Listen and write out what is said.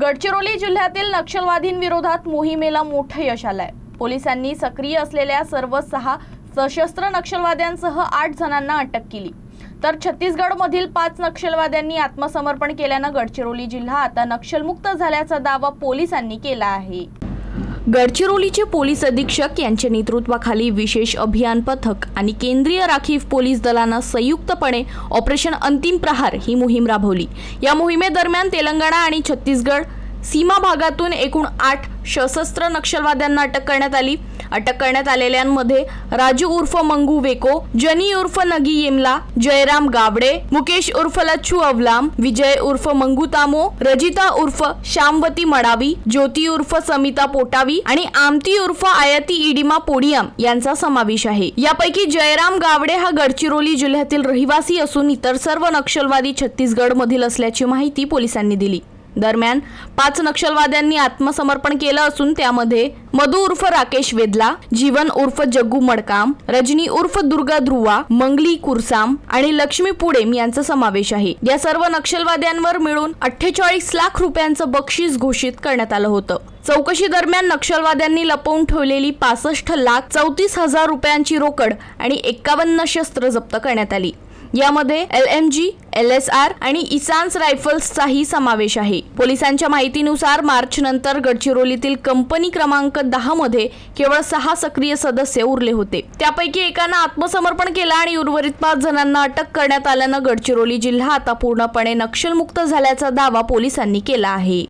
गडचिरोली जिल्ह्यातील नक्षलवादींविरोधात मोहिमेला मोठं यश आलंय। पोलिसांनी सक्रिय असलेल्या सर्व 6 सशस्त्र नक्षलवाद्यांसह 8 जणांना अटक केली। तर छत्तीसगडमधील 5 नक्षलवाद्यांनी आत्मसमर्पण केल्यानं गडचिरोली जिल्हा आता नक्षलमुक्त झाल्याचा दावा पोलिसांनी केला आहे। गडचिरोलीचे पोलीस अधीक्षक यांच्या नेतृत्वाखाली विशेष अभियान पथक आणि केंद्रीय राखीव पोलीस दलानं संयुक्तपणे ऑपरेशन अंतिम प्रहार ही मोहीम राबवली। या मोहिमेदरम्यान तेलंगणा आणि छत्तीसगड सीमा भागातून एकूण 8 सशस्त्र नक्षलवाद्यांना अटक करण्यात आली। अटक करण्यात आलेल्यांमध्ये राजू उर्फ मंगू वेको, जनी उर्फ नगी येमला, जयराम गावडे, मुकेश उर्फ लच्छू अवलाम, विजय उर्फ मंगू तामो, रजिता उर्फ श्यामवती मडावी, ज्योती उर्फ समिता पोटावी आणि आमती उर्फ आयती इडिमा पोडियम यांचा समावेश आहे। यापैकी जयराम गावडे हा गडचिरोली जिल्ह्यातील रहिवासी असून इतर सर्व नक्षलवादी छत्तीसगड मधील असल्याची माहिती पोलिसांनी दिली। दरम्यान 5 नक्षलवाद्यांनी आत्मसमर्पण केलं असून त्यामध्ये मधु उर्फ राकेश वेदला, जीवन उर्फ जग्गू मडकाम, रजनी उर्फ दुर्गा ध्रुवा, मंगली कुरसाम आणि लक्ष्मी पुडेम यांचा समावेश आहे। या सर्व नक्षलवाद्यांवर मिळून 48 लाख रुपयांचं बक्षीस घोषित करण्यात आलं होतं। चौकशी दरम्यान नक्षलवाद्यांनी लपवून ठेवलेली 65,34,000 रुपयांची रोकड आणि 51 शस्त्र जप्त करण्यात आली। यामध्ये LMG, LSR आणि इसान्स रायफल्सचाही समावेश आहे। पोलिसांच्या माहितीनुसार मार्च नंतर गडचिरोलीतील कंपनी क्रमांक 10 मध्ये केवळ 6 सक्रिय सदस्य उरले होते। त्यापैकी एकानं आत्मसमर्पण केलं आणि उर्वरित 5 जणांना अटक करण्यात आल्यानं गडचिरोली जिल्हा आता पूर्णपणे नक्षलमुक्त झाल्याचा दावा पोलिसांनी केला आहे।